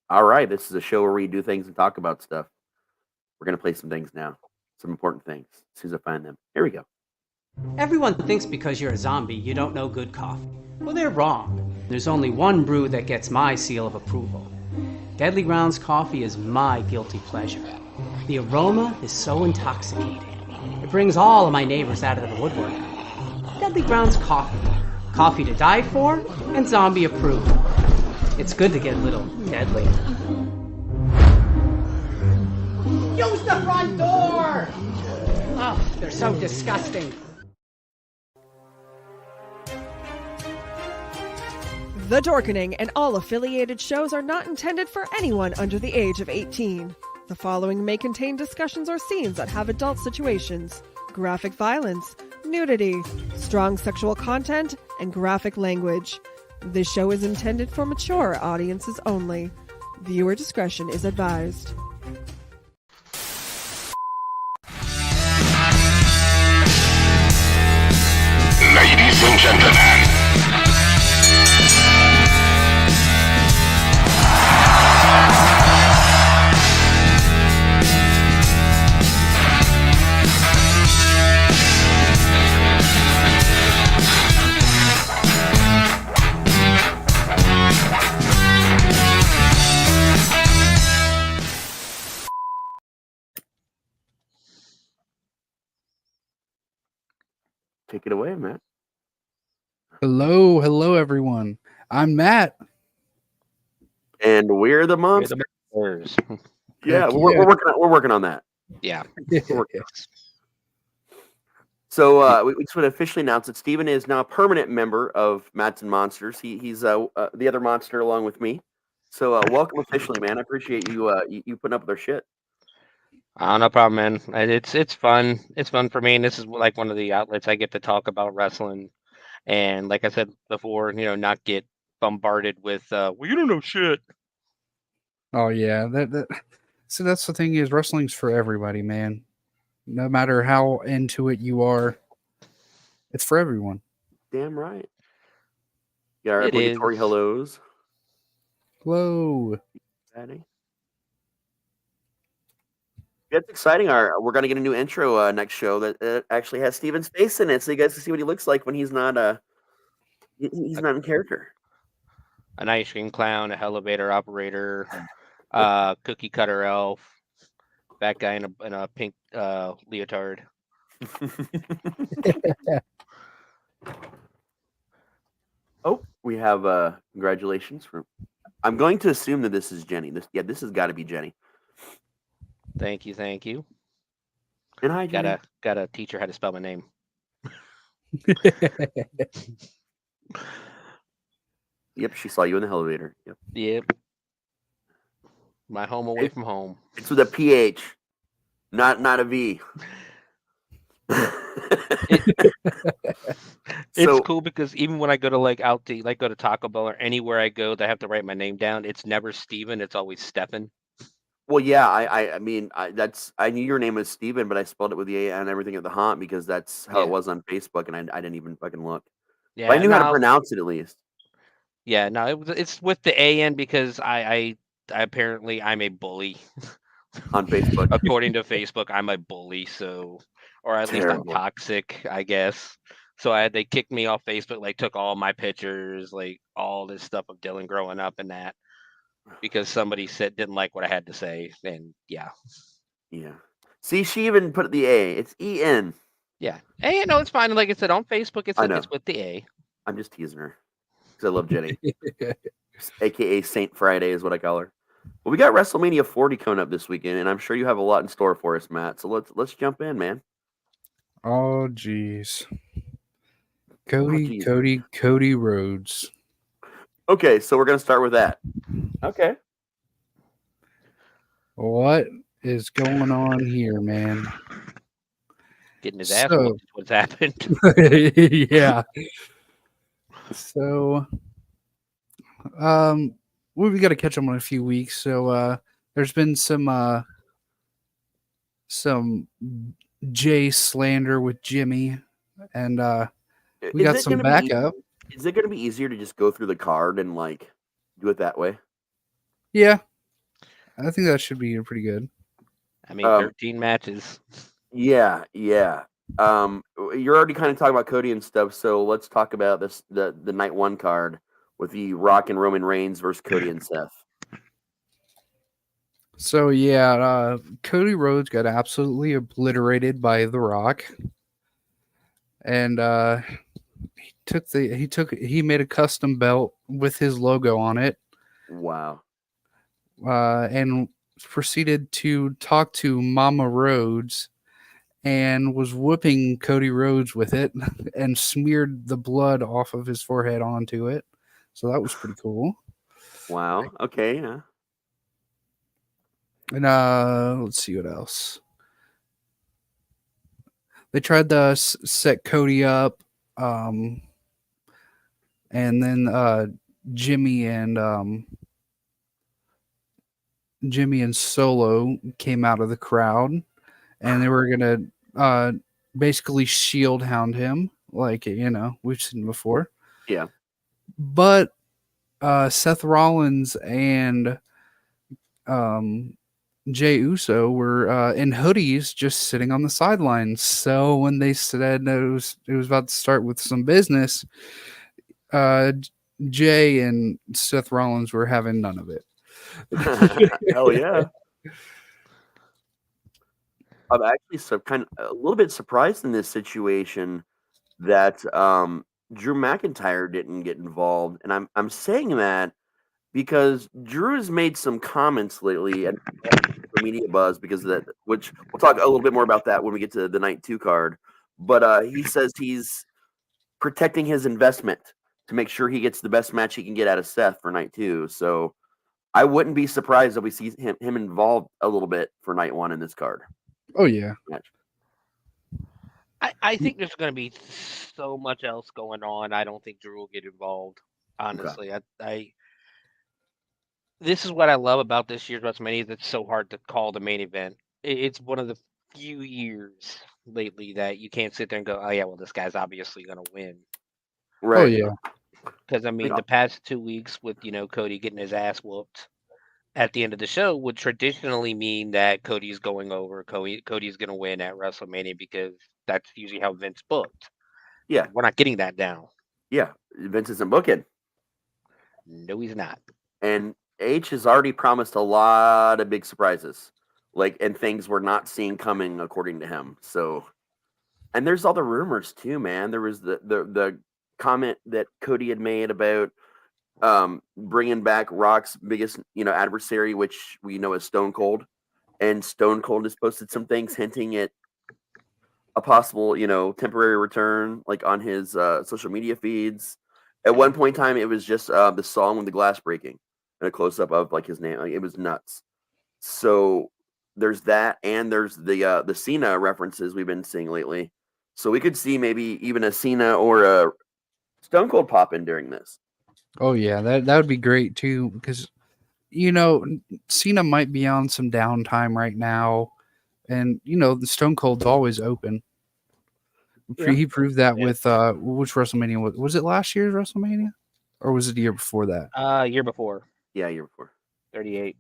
All right, this is a show where we do things and talk about stuff. We're gonna play some things now, some important things. As soon as I find them, here we go. Everyone thinks because you're a zombie, you don't know good coffee. Well, they're wrong. There's only one brew that gets my seal of approval. Deadly Grounds coffee is my guilty pleasure. The aroma is so intoxicating. It brings all of my neighbors out of the woodwork. Deadly Grounds coffee. Coffee to die for and zombie approved. It's good to get a little deadly. Use the front door! Oh, they're so disgusting. The Dorkening and all affiliated shows are not intended for anyone under the age of 18. The following may contain discussions or scenes that have adult situations, graphic violence, nudity, strong sexual content, and graphic language. This show is intended for mature audiences only. Viewer discretion is advised. Ladies and gentlemen, Take it away, Matt. Hello, everyone. I'm Matt. And we're the We're the monsters. monsters. Yeah, Heck we're yeah. working on that. Yeah. So we just want to officially announce that Steven is now a permanent member of Mats and Monsters. He's the other monster along with me. So welcome officially, man. I appreciate you putting up with our shit. No problem, man. It's fun. It's fun for me, and this is like one of the outlets I get to talk about wrestling. And like I said before, not get bombarded with, well, you don't know shit. Oh yeah, so that's the thing is wrestling's for everybody, man. No matter how into it you are, it's for everyone. Damn right. Yeah, our It obligatory is. hellos. Hello. Patty. That's exciting. We're gonna get a new intro next show that actually has Steven's face in it, so you guys can see what he looks like when he's not he's not in character. An ice cream clown, a elevator operator, cookie cutter elf, that guy in a pink leotard. Oh, we have congratulations from. I'm going to assume that this is Jenny. This has got to be Jenny. Thank you. And hi, Jenny. Gotta teach her how to spell my name. Yep, she saw you in the elevator. Yep. Yep. My home away from home. It's with a PH, not a V. It's cool because even when I go to go to Taco Bell or anywhere I go that I have to write my name down, it's never Steven, it's always Stefan. Well, yeah, I mean, I knew your name was Steven, but I spelled it with the A and everything at the haunt because that's how it was on Facebook, and I didn't even fucking look. Yeah, But I knew how to pronounce it at least. Yeah, no, it's with the AN because I apparently I'm a bully. On Facebook. According to Facebook, I'm a bully, so or at least I'm toxic, I guess. So they kicked me off Facebook, like took all my pictures, like all this stuff of Dylan growing up and that. Because somebody didn't like what I had to say, and yeah. See, she even put the A. It's EN. Yeah, no, it's fine. Like I said, on Facebook, it's with the A. I'm just teasing her because I love Jenny, aka Saint Friday is what I call her. Well, we got WrestleMania 40 coming up this weekend, and I'm sure you have a lot in store for us, Matt. So let's jump in, man. Oh, jeez. Cody Rhodes. Okay, so we're gonna start with that. Okay. What is going on here, man? Getting his ass whooped is what's happened. Yeah. So, we got to catch them on a few weeks. So, there's been some Jay slander with Jimmy, and we got some backup. Is it going to be easier to just go through the card and like do it that way? Yeah, I think that should be pretty good. I mean, 13 matches. Yeah. You're already kind of talking about Cody and stuff, so let's talk about the night one card with the Rock and Roman Reigns versus Cody and Seth. So yeah, Cody Rhodes got absolutely obliterated by The Rock, and he made a custom belt with his logo on it. Wow. And proceeded to talk to Mama Rhodes and was whooping Cody Rhodes with it and smeared the blood off of his forehead onto it. So that was pretty cool. Wow. Okay. Yeah. And let's see what else. They tried to set Cody up, and then Jimmy and Solo came out of the crowd, and they were gonna basically shield hound him, like we've seen before. Yeah. But Seth Rollins and Jey Uso were in hoodies, just sitting on the sidelines. So when they said it was about to start with some business, Jay and Seth Rollins were having none of it. Hell yeah. I'm actually a little bit surprised in this situation that Drew McIntyre didn't get involved, and I'm saying that because Drew has made some comments lately and the media buzz because of that, which we'll talk a little bit more about that when we get to the night 2 card. But he says he's protecting his investment to make sure he gets the best match he can get out of Seth for night 2. So I wouldn't be surprised if we see him involved a little bit for night 1 in this card. Oh yeah. Match. I think there's going to be so much else going on. I don't think Drew will get involved. Honestly, okay. This is what I love about this year's WrestleMania. Is it's so hard to call the main event. It's one of the few years lately that you can't sit there and go, "Oh yeah, well this guy's obviously going to win." Right. Oh yeah. Because I mean, the past 2 weeks with Cody getting his ass whooped at the end of the show would traditionally mean that Cody's going over. Cody's going to win at WrestleMania because that's usually how Vince booked. Yeah, we're not getting that down. Yeah, Vince isn't booking. No, he's not. And H has already promised a lot of big surprises, and things we're not seeing coming, according to him. So, and there's all the rumors too, man. There was the comment that Cody had made about bringing back Rock's biggest adversary, which we know is Stone Cold, and Stone Cold has posted some things hinting at a possible temporary return, on his social media feeds. At one point in time, it was just the song with the glass breaking and a close up of his name. It was nuts. So there's that, and there's the Cena references we've been seeing lately. So we could see maybe even a Cena or a Stone Cold pop in during this. Oh yeah, that would be great too, because Cena might be on some downtime right now, and the Stone Cold's always open. Yeah. He proved that with which WrestleMania was it last year's WrestleMania, or was it the year before that? Year before. Yeah, year before. 38.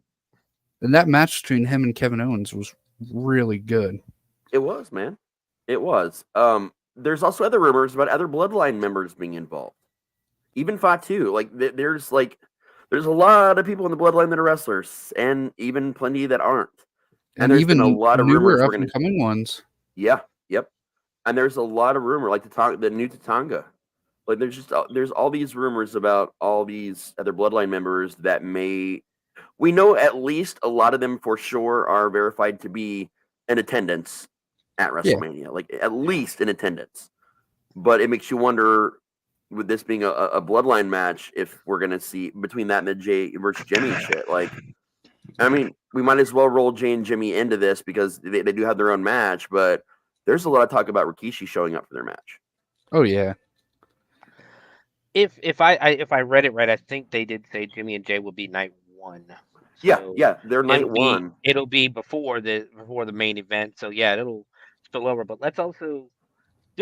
And that match between him and Kevin Owens was really good. It was, man. It was. There's also other rumors about other Bloodline members being involved. Even Fatu. There's a lot of people in the Bloodline that are wrestlers, and even plenty that aren't. And there's even been a lot of rumors up and coming ones. Yeah. Yep. And there's a lot of rumor, the new Tatanga. There's all these rumors about all these other Bloodline members that we know at least a lot of them for sure are verified to be in attendance at WrestleMania, at least in attendance. But it makes you wonder, with this being a Bloodline match, if we're going to see between that and the Jay versus Jimmy shit. I mean, we might as well roll Jay and Jimmy into this because they do have their own match, but there's a lot of talk about Rikishi showing up for their match. Oh yeah. If I read it right, I think they did say Jimmy and Jay will be night 1. So yeah, they're night 1. It'll be before the main event. So yeah, it'll spill over. But there's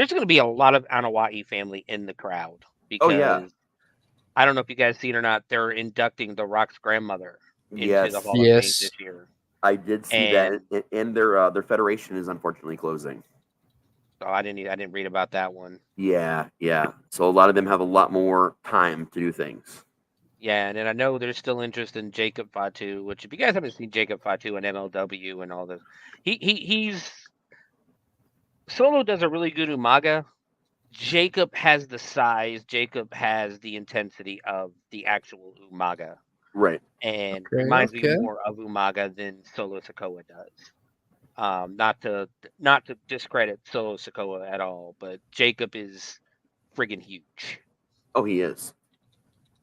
going to be a lot of Anoa'i family in the crowd because I don't know if you guys seen or not. They're inducting The Rock's grandmother into the Yes, Hall of Fame Yes. this year. I did see And that, and their federation is unfortunately closing. oh, I didn't read about that one. Yeah, yeah. So a lot of them have a lot more time to do things. Yeah, and then I know there's still interest in Jacob Fatu, which if you guys haven't seen Jacob Fatu and MLW and all this, he's Solo does a really good Umaga. Jacob has the size, Jacob has the intensity of the actual Umaga, Right. and Okay. reminds me Okay. more of Umaga than Solo Sikoa does. Not to discredit Solo Sikoa at all, but Jacob is friggin' huge. Oh, he is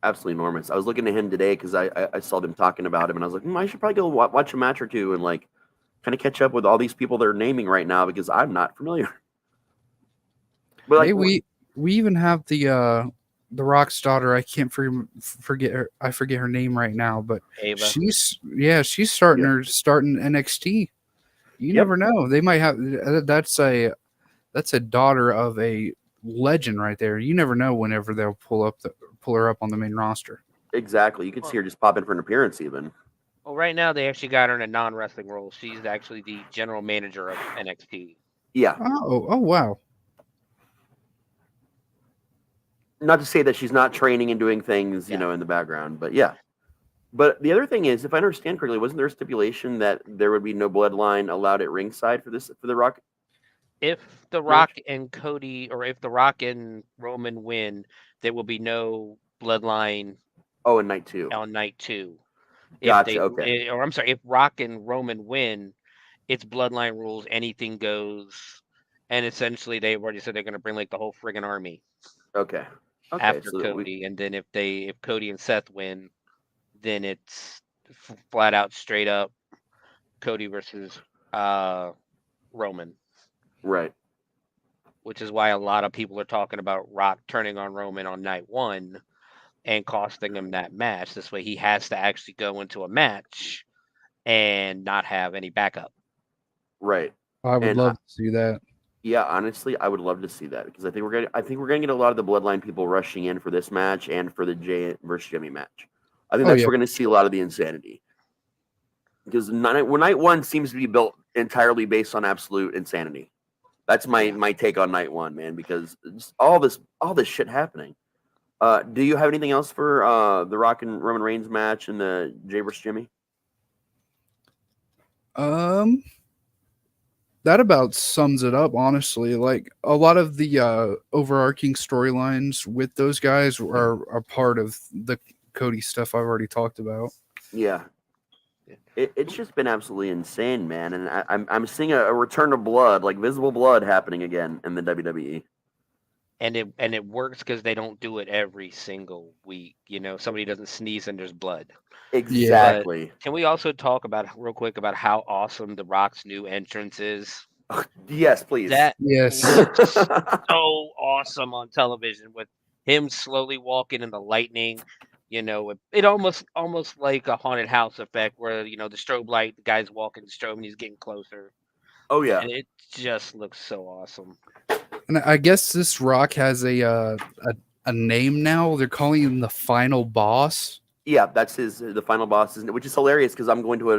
absolutely enormous. I was looking at him today because I saw them talking about him, and I was like, I should probably go watch a match or two and like kind of catch up with all these people they're naming right now because I'm not familiar. But like, Hey, we even have the Rock's daughter. I can't forget her. I forget her name right now, but Ava. she's starting NXT. You Yep. never know. They might have that's a daughter of a legend right there. You never know whenever they'll pull her up on the main roster. exactly. You could see her just pop in for an appearance even. Well, right now they actually got her in a non-wrestling role. She's actually the general manager of NXT. Yeah. Oh wow. Not to say that she's not training and doing things, Yeah. in the background, but yeah. But the other thing is, if I understand correctly, wasn't there a stipulation that there would be no bloodline allowed at ringside for the Rock? If The Rock and Cody, or if The Rock and Roman win, there will be no bloodline. Oh, in night 2. On night 2. Gotcha. Okay. Or I'm sorry, if Rock and Roman win, it's bloodline rules, anything goes, and essentially they've already said they're going to bring like the whole friggin' army. Okay. After So Cody, and then if Cody and Seth win, then it's flat out straight up Cody versus Roman. Right. Which is why a lot of people are talking about Rock turning on Roman on night 1 and costing him that match. This way he has to actually go into a match and not have any backup. Right. I would love to see that. Yeah, honestly, I would love to see that because I think we're gonna get a lot of the bloodline people rushing in for this match and for the Jay versus Jimmy match. I think we're gonna see a lot of the insanity because night 1 seems to be built entirely based on absolute insanity. That's my take on night 1, man, because just all this shit happening. Do you have anything else for the Rock and Roman Reigns match and the Jay versus Jimmy? That about sums it up, honestly. Like a lot of the overarching storylines with those guys are part of the Cody stuff I've already talked about. Yeah. It's just been absolutely insane, man, and I'm seeing a return of blood, like visible blood, happening again in the WWE. And it works because they don't do it every single week. Somebody doesn't sneeze and there's blood. Exactly. But can we also talk real quick about how awesome The Rock's new entrance is? Yes, please. That Yes. looks so awesome on television with him slowly walking in the lightning. It almost like a haunted house effect where the strobe light, the guy's walking the strobe and he's getting closer. Oh yeah. And it just looks so awesome. And I guess this Rock has a name now. They're calling him the Final Boss. Yeah, that's the Final Boss, which is hilarious because I'm going to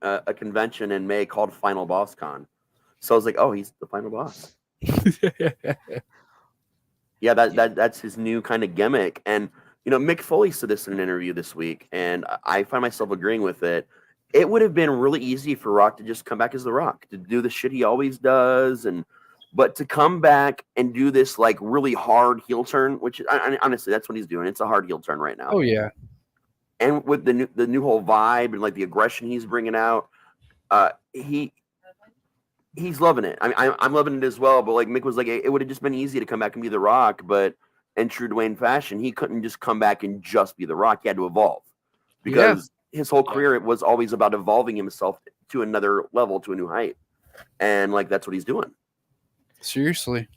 a convention in May called Final Boss Con. So I was like, oh, he's the Final Boss. Yeah, that's his new kind of gimmick. And Mick Foley said this in an interview this week, and I find myself agreeing with it. It would have been really easy for Rock to just come back as The Rock, to do the shit he always does, but to come back and do this like really hard heel turn, which honestly, that's what he's doing. It's a hard heel turn right now. Oh yeah. And with the new whole vibe and like the aggression he's bringing out, he's loving it. I'm loving it as well. But like Mick was like, it would have just been easy to come back and be The Rock, but in true Dwayne fashion, he couldn't just come back and just be The Rock. He had to evolve because his whole career was always about evolving himself to another level, to a new height, and like that's what he's doing. Seriously.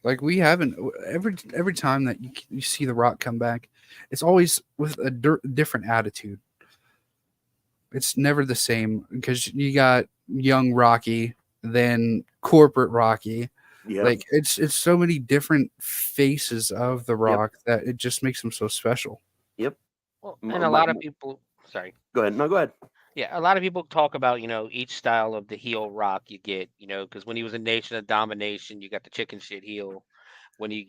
Like we haven't every time that you see The Rock come back, it's always with a different attitude. It's never the same because you got young Rocky, then corporate Rocky. Yeah. Like it's so many different faces of The Rock that it just makes him so special. Yep. Well, M- and a my- lot of people. Sorry. go ahead. No, go ahead. Yeah, a lot of people talk about, each style of the heel Rock you get, because when he was a Nation of Domination, you got the chicken shit heel. When he,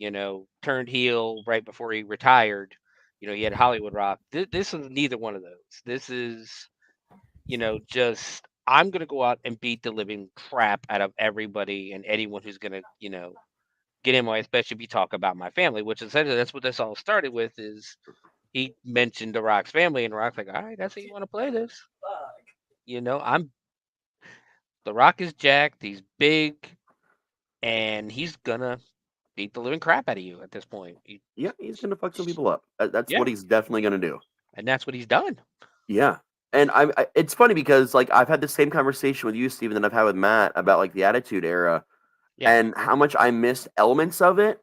turned heel right before he retired, he had Hollywood Rock. This is neither one of those. This is, just I'm gonna go out and beat the living crap out of everybody and anyone who's gonna, get in my, especially if you talk about my family, which essentially that's what this all started with. Is he mentioned the Rock's family, and Rock's like, all right, that's how you want to play this. I'm The Rock is jacked. He's big, and he's gonna beat the living crap out of you at this point. Yeah, he's gonna fuck some people up. That's Yeah, what he's definitely gonna do. and that's what he's done. Yeah. And it's funny because like I've had the same conversation with you, Steven, that I've had with Matt about like the Attitude Era Yeah. and how much I missed elements of it.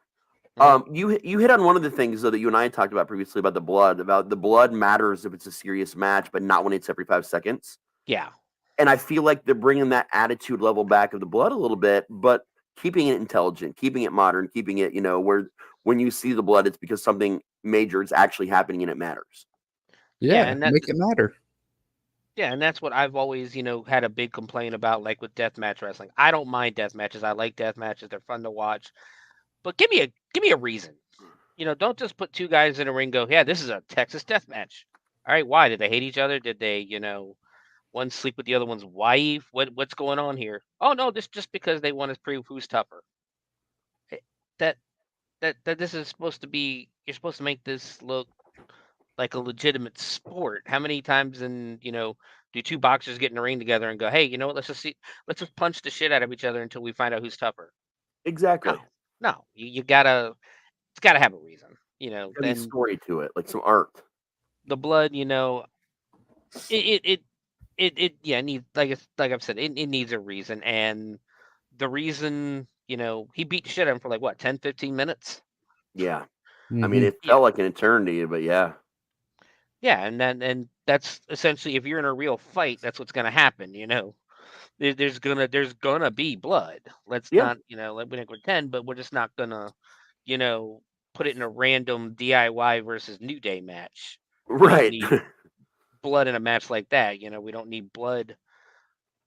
Mhm. You hit on one of the things though that you and I had talked about previously about the blood matters if it's a serious match, but not when it's every 5 seconds. Yeah. And I feel like they're bringing that attitude level back of the blood a little bit, but keeping it intelligent, keeping it modern, keeping it where when you see the blood, it's because something major is actually happening and it matters. Yeah, Yeah, and make it matter. that's what I've always, had a big complaint about, like with deathmatch wrestling. I don't mind death matches. I like death matches. They're fun to watch. But give me a reason. Don't just put two guys in a ring. Go, yeah, this is a Texas death match. All right, why did they hate each other? Did they, one sleep with the other one's wife? What's going on here? Oh no, this just because they want to prove who's tougher. Eh, That that this is supposed to be. You're supposed to make this look like a legitimate sport. How many times do two boxers get in a ring together and go, hey, you know what? Let's just punch the shit out of each other until we find out who's tougher. No, Exactly. no, you gotta. It's gotta have a reason. Gotta be a Then story to it, like some art. the blood. It yeah needs like I've said it needs a reason, and the reason he beat shit out of him for like what 10-15 minutes. Yeah. I mean, Mhm. it felt like an eternity, but yeah. Yeah, and that's essentially if you're in a real fight, that's what's gonna happen. There's gonna be blood. Let's Yeah. not let we not pretend, but we're just not gonna you know put it in a random DIY versus New Day match. We don't Right. need blood in a match like that. We don't need blood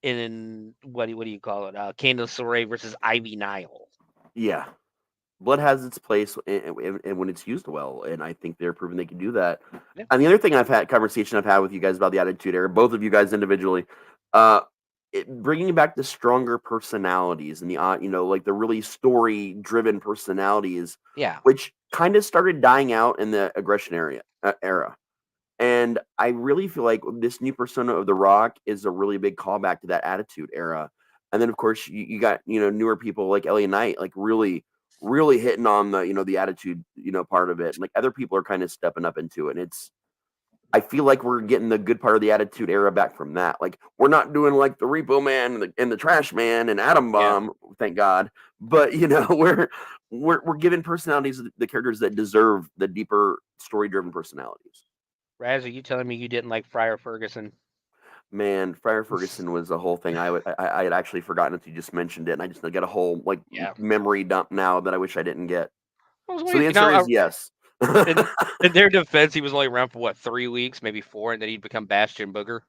in what do you call it? Candice LeRae versus Ivy Nile. Yeah. Blood has its place and when it's used well, and I think they're proving they can do that. Yeah, And the other thing I've had with you guys about the Attitude Era, both of you guys individually, uh, bringing back the stronger personalities and like the really story-driven personalities, yeah, which kind of started dying out in the aggression era. And I really feel like this new persona of The Rock is a really big callback to that Attitude Era. And then, of course, you got newer people like Elliot Knight, like really hitting on the attitude part of it. And like other people are kind of stepping up into it. And I feel like we're getting the good part of the Attitude Era back from that. Like we're not doing like the Repo Man and the Trash Man and Atom yeah. Bomb, thank God. But we're giving personalities the characters that deserve the deeper story driven personalities. Raz, are you telling me you didn't like Friar Ferguson? Man, Friar Ferguson was a whole thing. I had actually forgotten until you just mentioned it, and I just got a whole like Yeah. memory dump now that I wish I didn't get. I was So wondering, the answer is yes. in, in their defense, he was only around for what 3 weeks, maybe 4, and then he'd become Bastion Booger.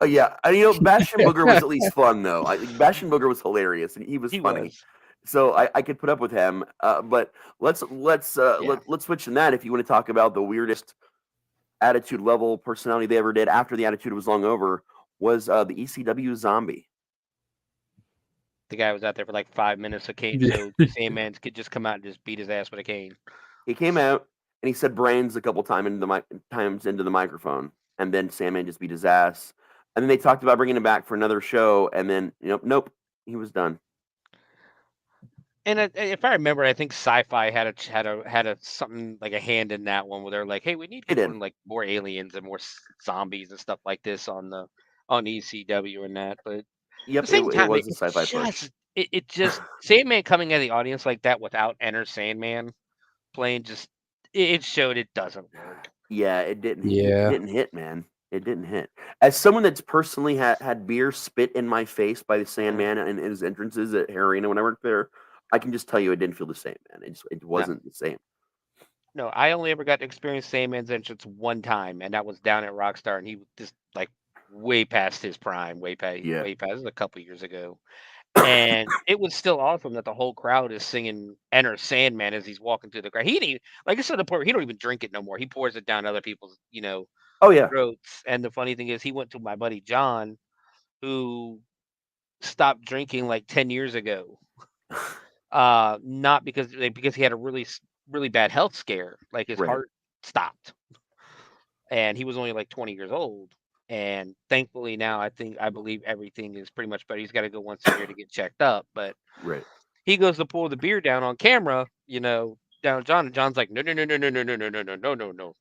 Yeah, and Bastion Booger was at least fun though. Bastion Booger was hilarious, and he was He funny. was. So I could put up with him. But Yeah. let's switch in that if you want to talk about the weirdest attitude level personality they ever did after the attitude was long over was the ECW Zombie. The guy was out there for like 5 minutes a cane, Yeah. so Sandman could just come out and just beat his ass with a cane. He came out and he said brains a couple times into the microphone, and then Sandman just beat his ass. And then they talked about bringing him back for another show, and then nope, he was done. And if I remember, I think Sci-Fi had a something like a hand in that one where they're like, "Hey, we need He people did. and like more aliens and more zombies and stuff like this on ECW and that." But at Yep, the same it time, was a sci-fi push. it just Sandman coming out of the audience like that without Enter Sandman playing it showed it doesn't work. Yeah, it didn't. It Yeah. didn't hit, man. It didn't hit. As someone that's personally had beer spit in my face by the Sandman and his entrances at Arena when I worked there, I can just tell you it didn't feel the same, man. It No. wasn't the same. No, I only ever got to experience Sandman's entrance one time, and that was down at Rockstar, and he was just like way past his prime, Yeah. way past. This was a couple years ago, and it was still awesome that the whole crowd is singing "Enter Sandman" as he's walking through the crowd. He didn't even, like I said, the point, he don't even drink it no more. He pours it down other people's, Oh yeah. throats. And the funny thing is, he went to my buddy John, who stopped drinking like 10 years ago. Not because he had a really bad health scare, like his Right. heart stopped, and he was only like 20 years old. And thankfully now I believe everything is pretty much better. He's got to go once a year to get checked up, but Right. he goes to pour the beer down on camera, down John, and John's like, no, no, no, no, no, no, no, no, no, no, no, no, no.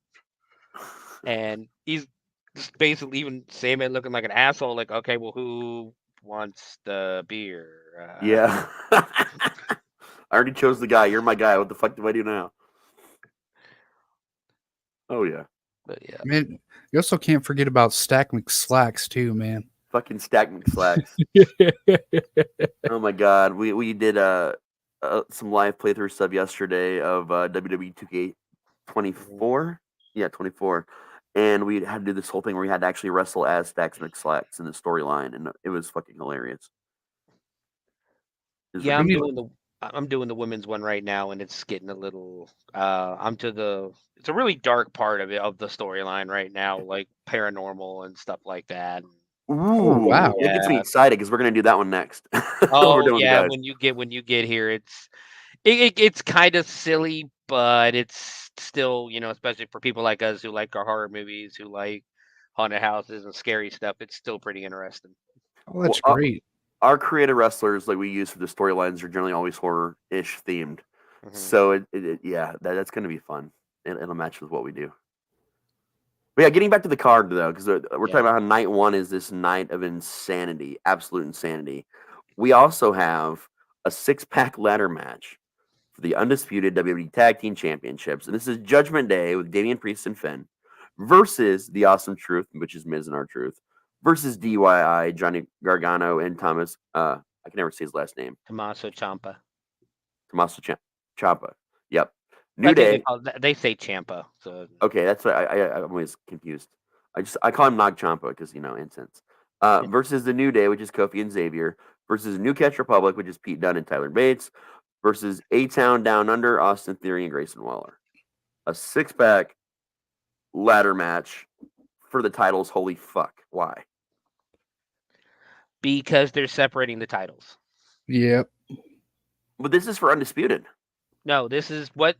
And he's just basically even Sandman looking like an asshole, like, okay, well, who wants the beer? Yeah. I already chose the guy. You're my guy. What the fuck do I do now? Oh yeah. But yeah. Man, you also can't forget about Stack McSlacks too, man. Fucking Stack McSlacks. Oh my god. We did some live playthrough stuff yesterday of WWE 2K24. Yeah, 24. And we had to do this whole thing where we had to actually wrestle as Stacks McSlacks in the storyline, and it was fucking hilarious. It was Yeah, ridiculous. I'm doing the women's one right now, and it's getting a little. It's a really dark part of it, of the storyline right now, like paranormal and stuff like that. Oh wow. Ooh, that gets me Yeah. excited because we're gonna do that one next. When we're Oh done with the yeah, guys. when you get here, it's kind of silly, but it's still, especially for people like us who like our horror movies, who like haunted houses and scary stuff. It's still pretty interesting. Oh, Well, that's great. our creative wrestlers like we use for the storylines are generally always horror-ish themed. Hmm. So yeah, that's gonna be fun. It'll match with what we do. But yeah, getting back to the card though, because we're talking Yeah. about how night one is this night of insanity, absolute insanity. We also have a 6-pack ladder match for the undisputed WWE Tag Team Championships, and this is Judgment Day with Damian Priest and Finn versus the Awesome Truth, which is Miz and R-Truth, versus DIY Johnny Gargano and Thomas. I can never say his last name. Tommaso Ciampa. Tommaso Ciampa. Yep. I New think Day. they say Ciampa. So Okay, that's what I'm always confused. I call him Nag Champa because incense. Versus the New Day, which is Kofi and Xavier, versus New Catch Republic, which is Pete Dunne and Tyler Bates, versus A Town Down Under, Austin Theory and Grayson Waller. A 6-pack ladder match for the titles. Holy fuck! Why? because they're separating the titles. Yep. But this is for undisputed. No, this is what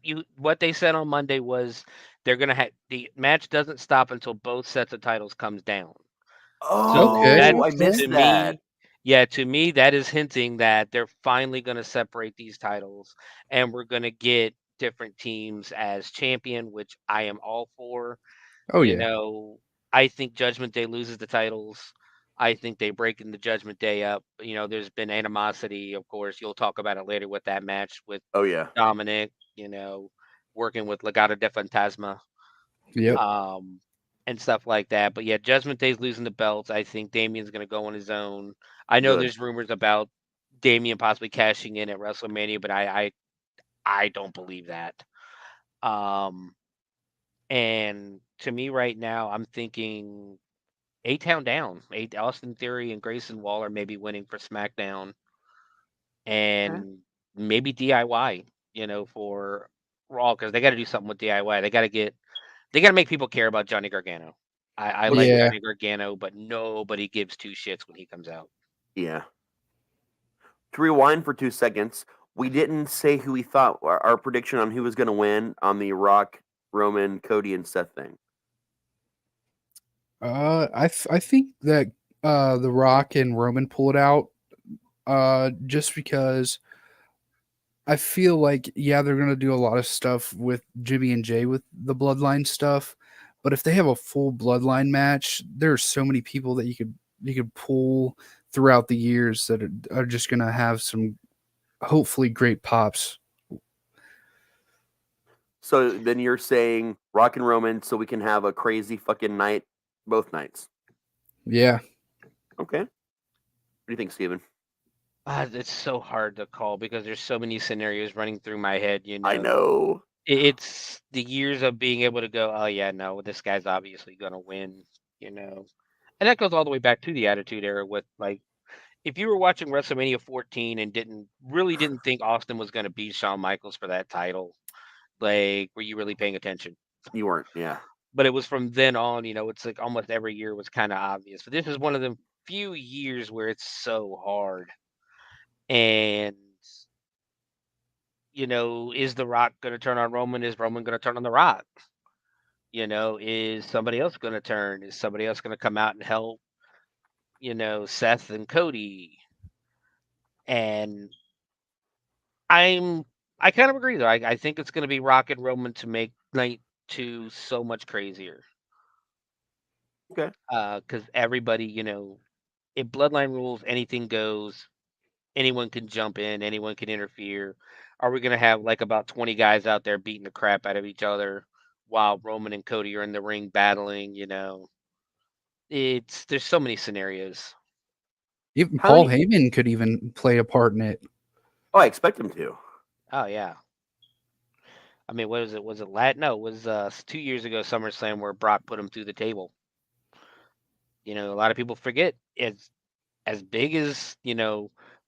they said on Monday was they're gonna have the match doesn't stop until both sets of titles comes down. So Okay. that Oh, I missed to that. me, yeah, to me that is hinting that they're finally gonna separate these titles, and we're gonna get different teams as champion, which I am all for. Oh You yeah. know, I think Judgment Day loses the titles. I think they break in the Judgment Day up. There's been animosity, of course. You'll talk about it later with that match with Oh yeah. Dominic, working with Legado de Fantasma, Yep. um, and stuff like that. But yeah, Judgment Day's losing the belts. I think Damien's going to go on his own. I know Good. there's rumors about Damien possibly cashing in at WrestleMania, but I don't believe that. Um, and to me right now, I'm thinking A-Town down. Austin Theory and Grayson Waller maybe winning for SmackDown, Okay. and maybe DIY, for Raw, because they got to do something with DIY. They got to make people care about Johnny Gargano. I like Yeah. Johnny Gargano, but nobody gives two shits when he comes out. Yeah. To rewind for 2 seconds, we didn't say who we thought our prediction on who was going to win on the Rock, Roman, Cody, and Seth thing. I think that The Rock and Roman pull it out just because I feel like they're gonna do a lot of stuff with Jimmy and Jay with the bloodline stuff, but if they have a full bloodline match, there are so many people that you could pull throughout the years that are just gonna have some hopefully great pops. So then you're saying Rock and Roman so we can have a crazy fucking night both nights. Yeah. Okay. What do you think, Steven? It's so hard to call because there's so many scenarios running through my head. I know. It's the years of being able to go, oh yeah, no, this guy's obviously gonna win, and that goes all the way back to the Attitude Era with like if you were watching WrestleMania 14 and didn't think Austin was gonna beat Shawn Michaels for that title, like were you really paying attention? You weren't, yeah. But it was from then on, it's like almost every year was kind of obvious. But this is one of the few years where it's so hard. And is The Rock going to turn on Roman? Is Roman going to turn on The Rock? Is somebody else going to turn? Is somebody else going to come out and help? Seth and Cody. And I kind of agree though. I think it's going to be Rock and Roman to make night 2 so much crazier. Okay. Because everybody, if Bloodline rules, anything goes. Anyone can jump in. Anyone can interfere. Are we going to have like about 20 guys out there beating the crap out of each other while Roman and Cody are in the ring battling? There's so many scenarios. Even Paul Heyman could even play a part in it. Oh, I expect him to. Oh yeah. I mean, what was it? Was it No, it was 2 years ago SummerSlam where Brock put him through the table. A lot of people forget as big as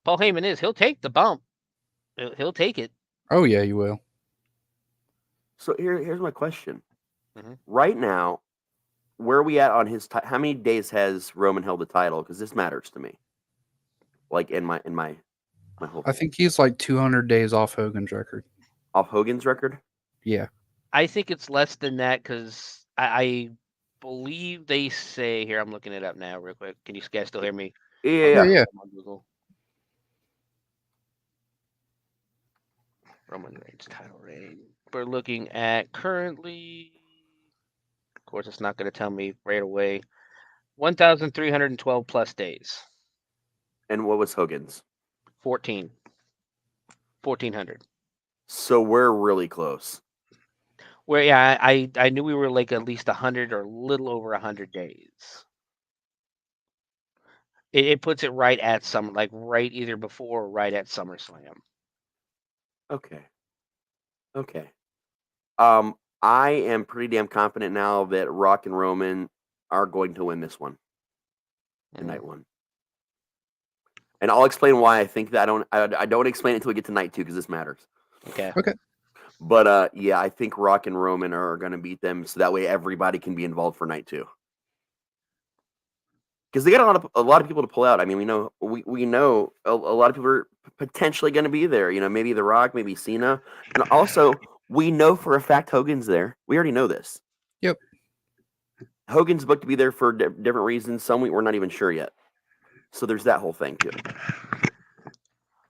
Paul Heyman is, he'll take the bump. He'll take it. Oh yeah, you will. So here's my question. Mhm. Right now, where are we at on his? How many days has Roman held the title? Because this matters to me. Like in my whole. I think he's like 200 days off Hogan's record. Off Hogan's record? Yeah. I think it's less than that because I believe they say here. I'm looking it up now, real quick. Can you guys still hear me? Yeah. On Google. Roman Reigns title reign. We're looking at currently. Of course, it's not going to tell me right away. 1,312 plus days. And what was Hogan's? 1,400. So we're really close. Where yeah, I knew we were like at least 100 or a little over 100 days. It puts it right at right either before or right at SummerSlam. Okay. I am pretty damn confident now that Rock and Roman are going to win this one. In night 1. And I'll explain why I think that. I don't explain it until we get to night 2 because this matters. Okay. But yeah, I think Rock and Roman are going to beat them, so that way everybody can be involved for night 2. Because they got a lot of people to pull out. I mean, we know a lot of people are potentially going to be there. Maybe The Rock, maybe Cena, and also we know for a fact Hogan's there. We already know this. Yep. Hogan's booked to be there for different reasons. Some we're not even sure yet. So there's that whole thing too.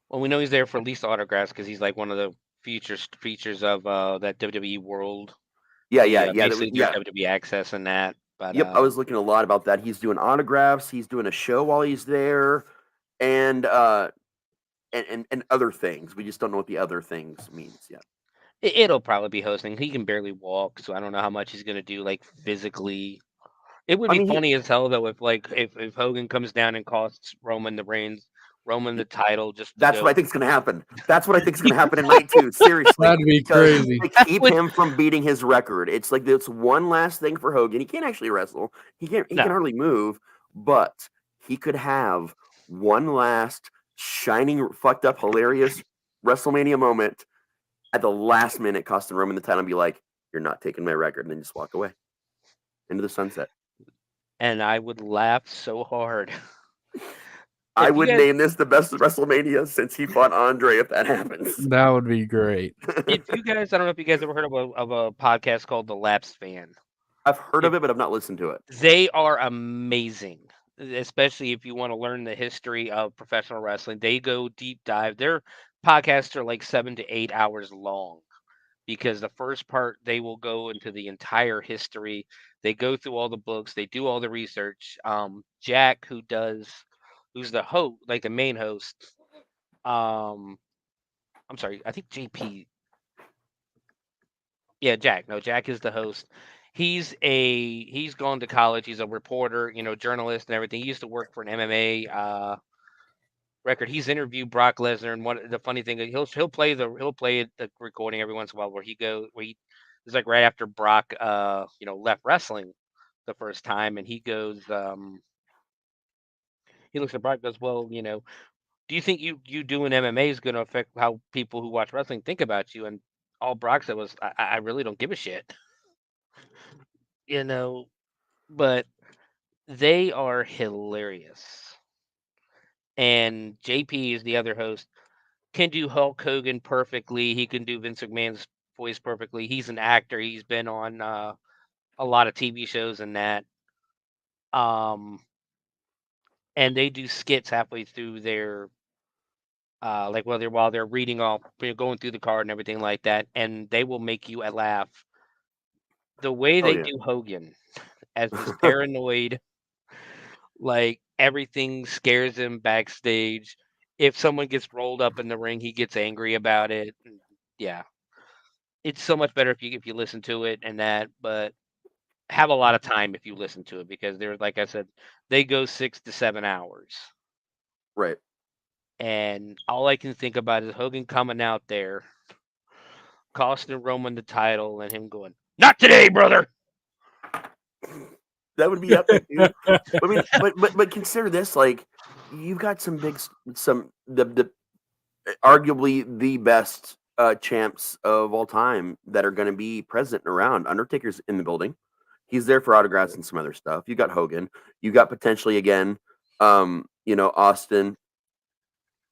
Well, we know he's there for at least autographs because he's like one of the features of that WWE World. Yeah. Basically, WWE Access and that. But, yep, I was looking a lot about that. He's doing autographs. He's doing a show while he's there, and other things. We just don't know what the other things means yet. It'll probably be hosting. He can barely walk, so I don't know how much he's gonna do like physically. It would be funny as hell though if Hogan comes down and costs Roman the title. That's what I think is going to happen. That's what I think is going to happen in night 2. Seriously, that'd be crazy. To keep him from beating his record. It's like it's one last thing for Hogan. He can't actually wrestle. He can hardly move, but he could have one last shining, fucked up, hilarious WrestleMania moment at the last minute, costing Roman the title, and be like, "You're not taking my record," and then just walk away into the sunset. And I would laugh so hard. I would name this the best WrestleMania since he fought Andre if that happens. That would be great. If you guys, I don't know if you guys ever heard of a podcast called The Lapsed Fan. I've heard of it, but I've not listened to it. They are amazing, especially if you want to learn the history of professional wrestling. They go deep dive. Their podcasts are like 7 to 8 hours long because the first part, they will go into the entire history. They go through all the books. They do all the research. Jack, who's the host, like the main host. I'm sorry, I think JP. Yeah, Jack. No, Jack is the host. He's gone to college. He's a reporter, journalist and everything. He used to work for an MMA record. He's interviewed Brock Lesnar, and the funny thing is he'll play the recording every once in a while where he it's like right after Brock left wrestling the first time, and he goes he looks at Brock and goes, well, do you think you doing MMA is going to affect how people who watch wrestling think about you? And all Brock said was, I really don't give a shit, you know. But they are hilarious. And JP is the other host. Can do Hulk Hogan perfectly. He can do Vince McMahon's voice perfectly. He's an actor. He's been on a lot of TV shows and that. And they do skits halfway through their like while they're reading off, going through the card and everything like that, and they will make you laugh. The way Oh they yeah. do Hogan as this paranoid, like everything scares him backstage. If someone gets rolled up in the ring, he gets angry about it. Yeah, it's so much better if you listen to it and that, but have a lot of time if you listen to it because they're like I said, they go 6 to 7 hours. Right. And all I can think about is Hogan coming out there, costing Roman the title, and him going, "Not today, brother." That would be epic, dude. I mean, but consider this: like, you've got the arguably the best champs of all time that are going to be present and around. Undertaker's in the building; he's there for autographs and some other stuff. You got Hogan. You got potentially again, Austin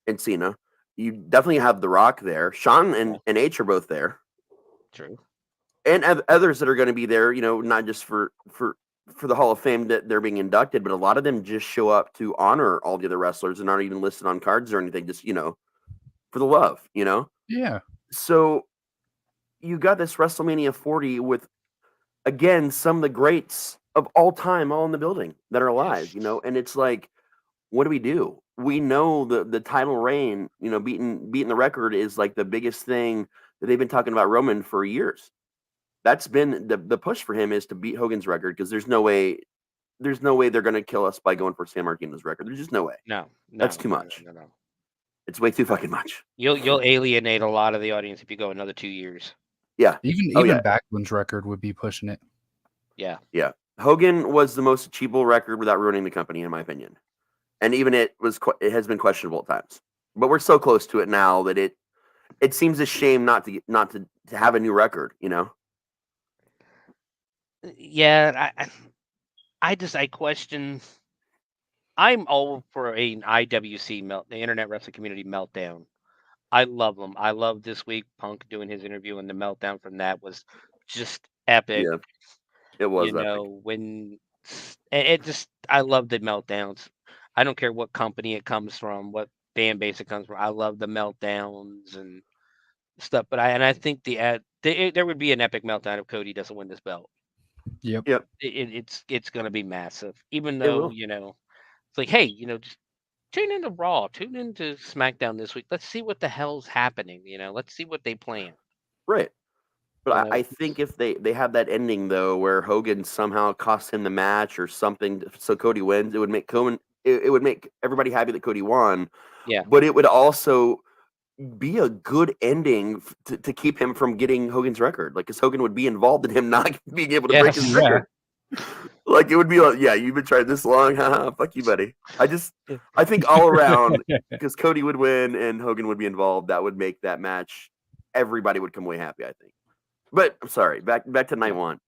and Cena. You definitely have The Rock there. Sean and H are both there. True. And others that are going to be there, not just for the Hall of Fame that they're being inducted, but a lot of them just show up to honor all the other wrestlers and aren't even listed on cards or anything, just for the love, Yeah. So you got this WrestleMania 40 with again some of the greats of all time all in the building that are alive, and it's like, what do? We know the title reign, beating the record is like the biggest thing that they've been talking about Roman for years. That's been the push for him is to beat Hogan's record because there's no way they're going to kill us by going for San Martino's record. There's just no way. No, That's too much. No. It's way too fucking much. You'll alienate a lot of the audience if you go another 2 years. Yeah. Even Backlund's record would be pushing it. Yeah. Yeah. Hogan was the most achievable record without ruining the company, in my opinion. And even it has been questionable at times. But we're so close to it now that it seems a shame not to have a new record, Yeah, I question. I'm all for an IWC the Internet Wrestling Community meltdown. I love them. I love this week Punk doing his interview, and the meltdown from that was just epic. Yeah. It was epic. When it just I love the meltdowns. I don't care what company it comes from, what fan base it comes from. I love the meltdowns and stuff. But I think there would be an epic meltdown if Cody doesn't win this belt. Yep. It's going to be massive. Even It though will. it's like, hey, just tune into Raw, tune into SmackDown this week. Let's see what the hell's happening. Let's see what they plan. Right. But I think if they have that ending though, where Hogan somehow costs him the match or something, so Cody wins, it would make it would make everybody happy that Cody won. Yeah. But it would also be a good ending to keep him from getting Hogan's record, like because Hogan would be involved in him not being able to break his record. Like it would be like, yeah, you've been trying this long, haha, fuck you, buddy. I think all around because Cody would win and Hogan would be involved, that would make that match everybody would come away happy. I think. But I'm sorry, back to night one.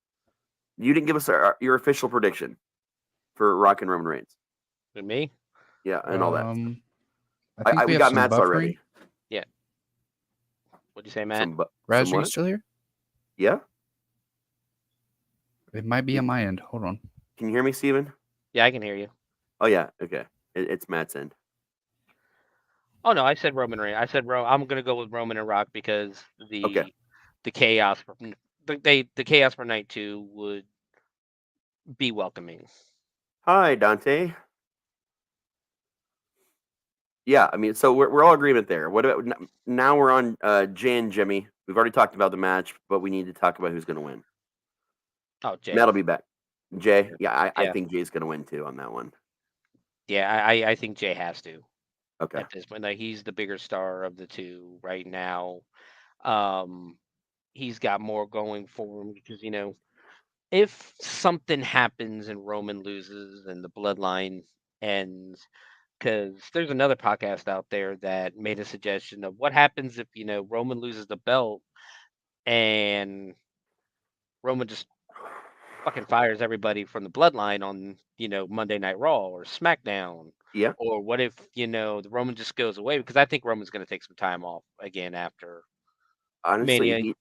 You didn't give us your official prediction for Rock and Roman Reigns. And me? Yeah, and all that. I think we got Matt's already. Yeah. What'd you say, Matt? Raz, are you still here? Yeah. It might be on my end. Hold on. Can you hear me, Steven? Yeah, I can hear you. Oh yeah. Okay. It's Matt's end. Oh no, I said Roman Reigns. I said I'm gonna go with Roman and Rock because the chaos the chaos for night 2 would be welcoming. Hi, Dante. Yeah, I mean, so we're all agreement there. What about now? We're on Jay and Jimmy. We've already talked about the match, but we need to talk about who's going to win. Oh, Jay. Matt'll be back. Jay, yeah, I think Jay's going to win too on that one. Yeah, I think Jay has to. Okay. at this point. Like he's the bigger star of the two right now. Um, he's got more going for him because if something happens and Roman loses and the bloodline ends, because there's another podcast out there that made a suggestion of what happens if Roman loses the belt and Roman just fucking fires everybody from the bloodline on Monday Night Raw or SmackDown. Yeah. Or what if the Roman just goes away? Because I think Roman's going to take some time off again after Honestly, Mania.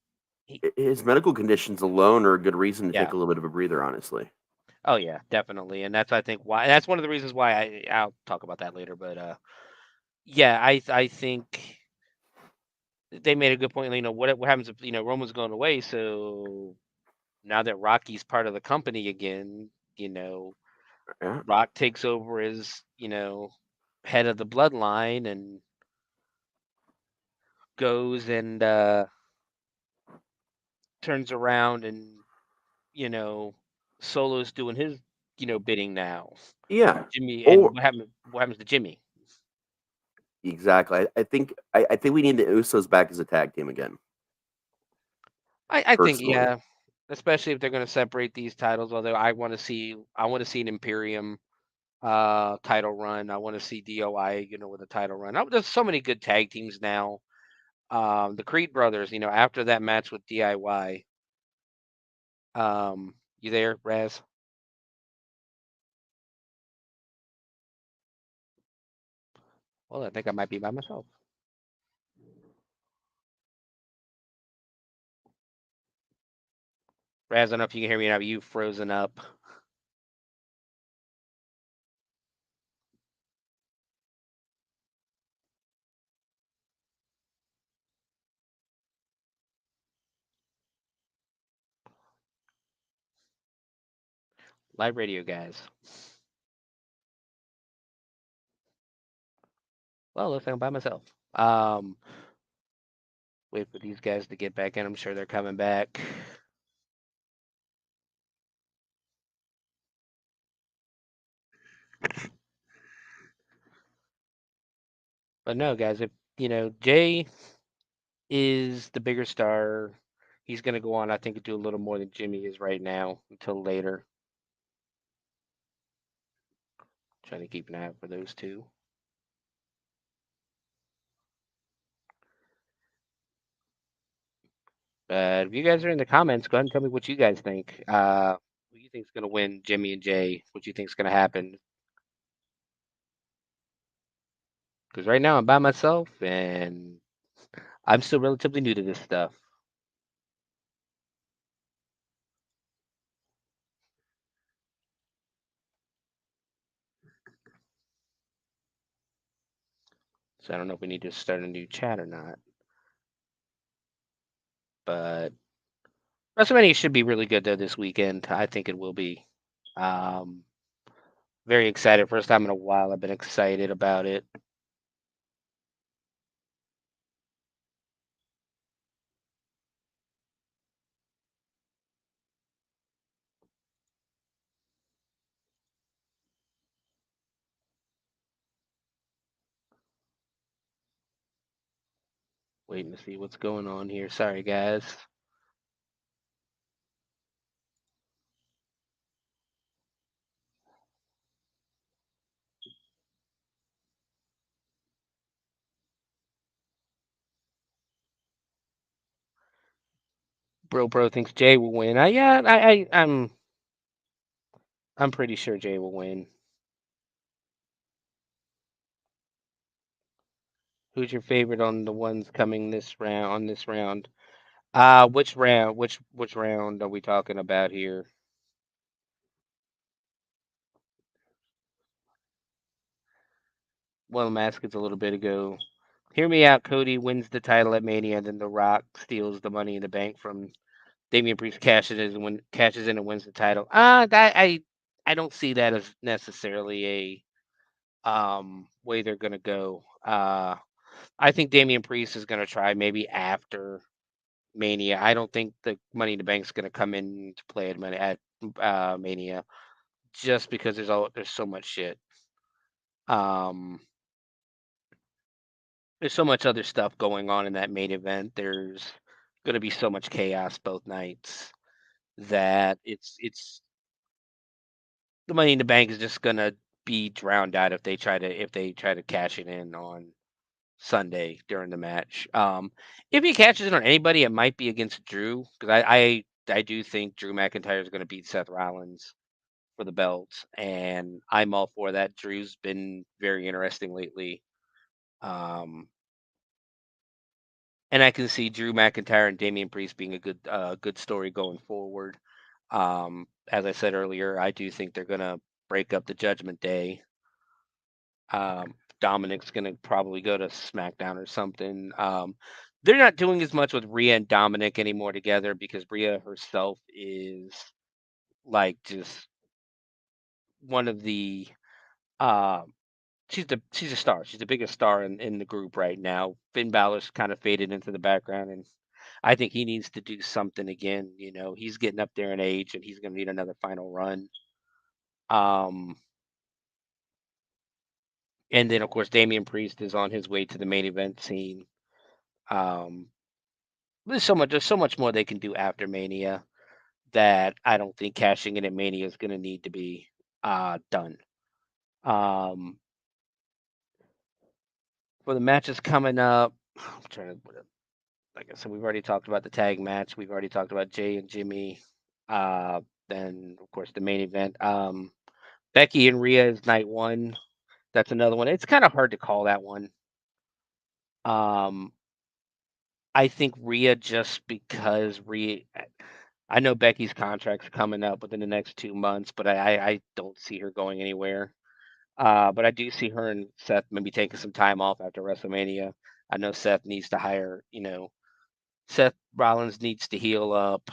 He, his medical conditions alone are a good reason to take yeah. a little bit of a breather. Honestly. Oh yeah, definitely. And that's I think why that's one of the reasons why I'll talk about that later. But yeah, I think they made a good point. What happens if Roman's going away? So now that Rocky's part of the company again, Yeah. Rock takes over as head of the bloodline and goes and turns around and you know Solo's doing his bidding now. Yeah. Jimmy and Or what happens to Jimmy? exactly. I think we need the Usos back as a tag team again. I think Personally. yeah, especially if they're going to separate these titles. Although I want to see an Imperium title run. I want to see DOI with a title run. There's so many good tag teams now. The Creed brothers, after that match with DIY. You there, Raz? Well, I think I might be by myself. Raz, I don't know if you can hear me now. But you frozen up. Live radio, guys. Well, looks like I'm by myself. Um, Wait for these guys to get back in. I'm sure they're coming back. But no, guys, if Jay is the bigger star, he's gonna go on. I think to do a little more than Jimmy is right now until later. Trying to keep an eye out for those two. If you guys are in the comments, go ahead and tell me what you guys think. Who you think's gonna win, Jimmy and Jay? What you think's gonna happen? Because right now I'm by myself and I'm still relatively new to this stuff. So I don't know if we need to start a new chat or not. But WrestleMania should be really good though this weekend. I think it will be. Um, Very excited. First time in a while. I've been excited about it. Waiting to see what's going on here. Sorry, guys. Bro thinks Jay will win. Yeah, I'm pretty sure Jay will win. Who's your favorite on the ones coming this round? On this round, which round? Which round are we talking about here? Well, Maskets a little bit ago. Hear me out. Cody wins the title at Mania, then The Rock steals the Money in the Bank from Damian Priest, cashes in and wins the title. That I don't see that as necessarily a way they're gonna go. I think Damian Priest is gonna try maybe after Mania. I don't think the Money in the Bank's gonna come in to play at Mania, just because there's so much shit. Um, there's so much other stuff going on in that main event. There's going to be so much chaos both nights that it's the Money in the Bank is just going to be drowned out if they try to cash it in on Sunday during the match. If he catches it on anybody, it might be against Drew, because I do think Drew McIntyre is going to beat Seth Rollins for the belt, and I'm all for that. Drew's been very interesting lately. Um, and I can see Drew McIntyre and Damian Priest being a good story going forward. As I said earlier, I do think they're gonna break up the Judgment Day. Dominic's gonna probably go to SmackDown or something. They're not doing as much with Rhea and Dominic anymore together, because Rhea herself is like just one of the she's a star. She's the biggest star in the group right now. Finn Balor's kind of faded into the background, and I think he needs to do something again. He's getting up there in age, and he's going to need another final run. Um, and then of course Damian Priest is on his way to the main event scene. Um, there's so much more they can do after Mania that I don't think cashing in at Mania is going to need to be done. Um, for the matches coming up, I'm trying to. Like I said, we've already talked about the tag match. We've already talked about Jay and Jimmy. Then of course the main event. Becky and Rhea is night one. That's another one. It's kind of hard to call that one. Um, I think Rhea, just because Rhea, I know Becky's contract's coming up within the next 2 months, but I don't see her going anywhere. But I do see her and Seth maybe taking some time off after WrestleMania. I know Seth needs to hire, Seth Rollins needs to heal up,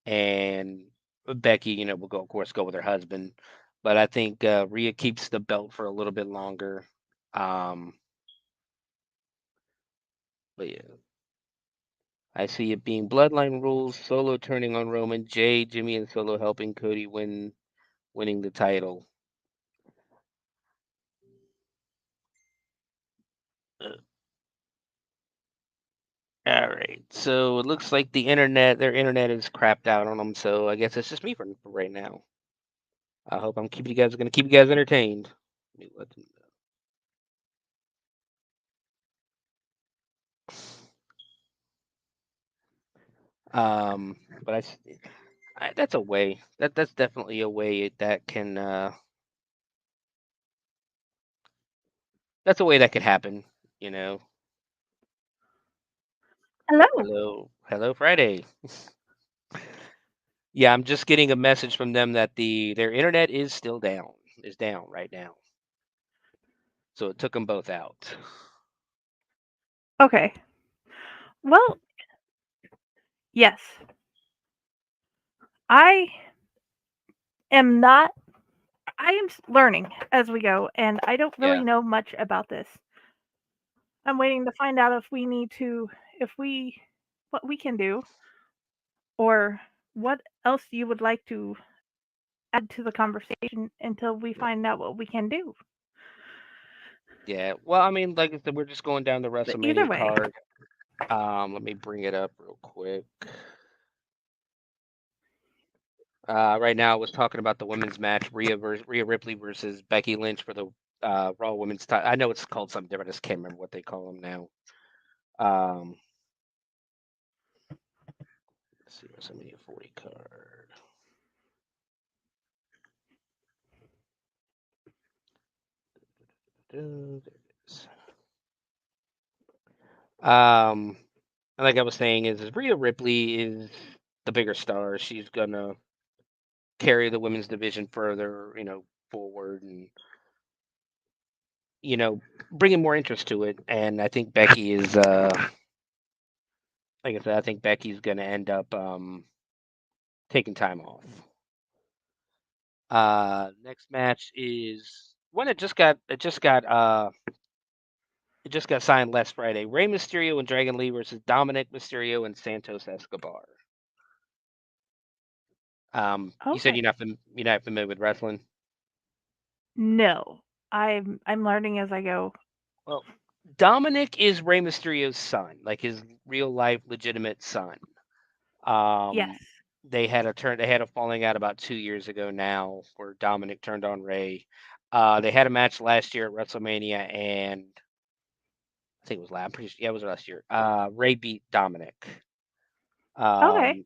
and Becky, will go, of course, go with her husband. But I think Rhea keeps the belt for a little bit longer. Um, but yeah, I see it being Bloodline rules, Solo turning on Roman, Jay, Jimmy, and Solo helping Cody winning the title. All right, so it looks like their internet is crapped out on them. So I guess it's just me for right now. I hope I'm keeping you guys going to keep you guys entertained. Let me let them know. But that's a way. That's definitely a way that can. That's a way that could happen. You know. Hello. Hello, Friday. Yeah, I'm just getting a message from them that their internet is still down. Is down right now. So it took them both out. Okay. Well, yes. I am not. I am learning as we go, and I don't really Yeah. know much about this. I'm waiting to find out if what we can do, or what else you would like to add to the conversation until we find out what we can do. Yeah. Well, I mean, like I said, we're just going down the But either WrestleMania way, card. Let me bring it up real quick. Right now, I was talking about the women's match: Rhea Ripley versus Becky Lynch for the Raw Women's title. I know it's called something different. I just can't remember what they call them now. Let's see, WrestleMania 40 card. There it is. Like I was saying, is Rhea Ripley is the bigger star. She's gonna carry the women's division further, forward, and bringing more interest to it. And I think Becky is, like I said, I think Becky's gonna end up taking time off. Next match is one that just got signed last Friday. Rey Mysterio and Dragon Lee versus Dominic Mysterio and Santos Escobar. You said okay. you're not familiar with wrestling. No, I'm learning as I go. Well, Dominic is Rey Mysterio's son, like his real life legitimate son. Yes. They had a falling out about 2 years ago now, where Dominic turned on Ray. They had a match last year at WrestleMania, and I think it was last. Yeah, it was last year. Ray beat Dominic. Okay.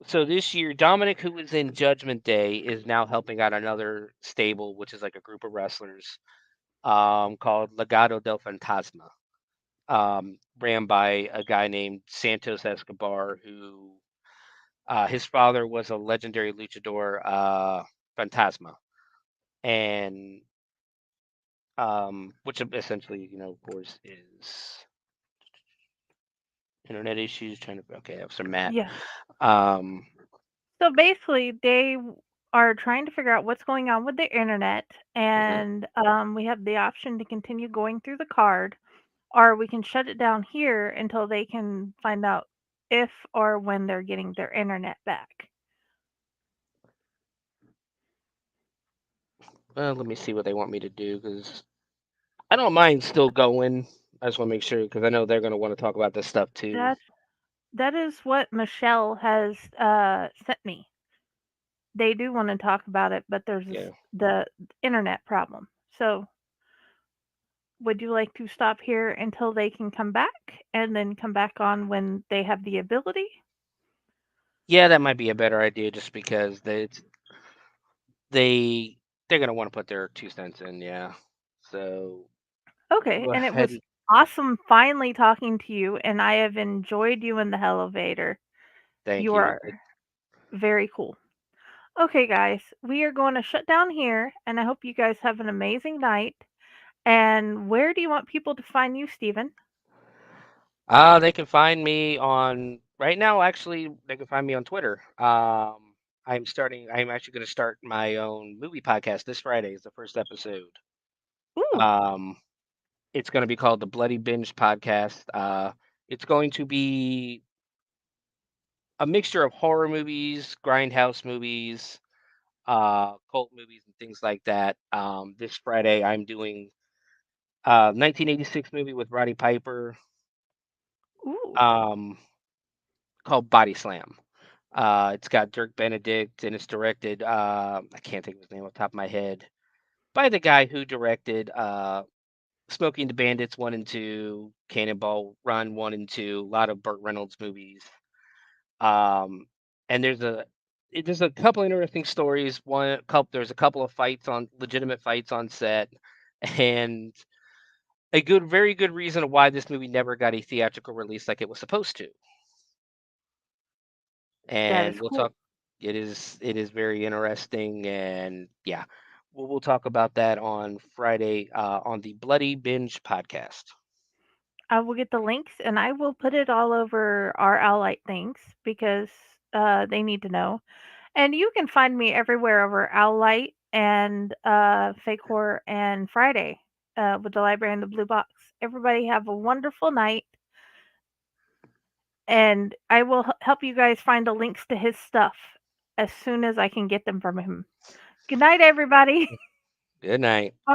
So this year, Dominic, who was in Judgment Day, is now helping out another stable, which is like a group of wrestlers, called Legado del Fantasma, ran by a guy named Santos Escobar, who his father was a legendary luchador, Fantasma, and which essentially, of course, is internet issues. Trying to okay, that was from Matt. Yeah. Um, So basically, they are trying to figure out what's going on with the internet, mhm. and we have the option to continue going through the card, or we can shut it down here until they can find out if or when they're getting their internet back. Well, let me see what they want me to do, because I don't mind still going. I just want to make sure, because I know they're going to want to talk about this stuff too. That is what Michelle has sent me. They do want to talk about it, but there's Yeah. the internet problem. So, would you like to stop here until they can come back and then come back on when they have the ability? Yeah, that might be a better idea, just because they're going to want to put their 2 cents in. Yeah. So we'll Okay, go and it ahead was and awesome finally talking to you, and I have enjoyed you in the elevator. thank You you. are very cool. Okay, guys, we are going to shut down here, and I hope you guys have an amazing night. And where do you want people to find you, Steven? They can find me on right now. Actually, they can find me on Twitter. I'm actually going to start my own movie podcast this Friday. Is the first episode. Ooh, Um, it's going to be called the Bloody Binge Podcast. It's going to be a mixture of horror movies, grindhouse movies, cult movies, and things like that. This Friday, I'm doing 1986 movie with Roddy Piper, ooh, um, called Body Slam. It's got Dirk Benedict, and it's directed. I can't think of his name off the top of my head, by the guy who directed Smoking the Bandits 1 and 2, Cannonball Run 1 and 2, a lot of Burt Reynolds movies. Um, and there's a couple interesting stories. There's a couple of legitimate fights on set, and very good reason why this movie never got a theatrical release like it was supposed to. that And is we'll cool. talk. It is very interesting, and yeah, we'll talk about that on Friday, on the Bloody Binge podcast. I will get the links and I will put it all over our Owlite things because they need to know. And you can find me everywhere over Owlite and Fake Horror and Friday with the Library and the Blue Box. Everybody have a wonderful night. And I will help you guys find the links to his stuff as soon as I can get them from him. Good night, everybody. Good night. Bye.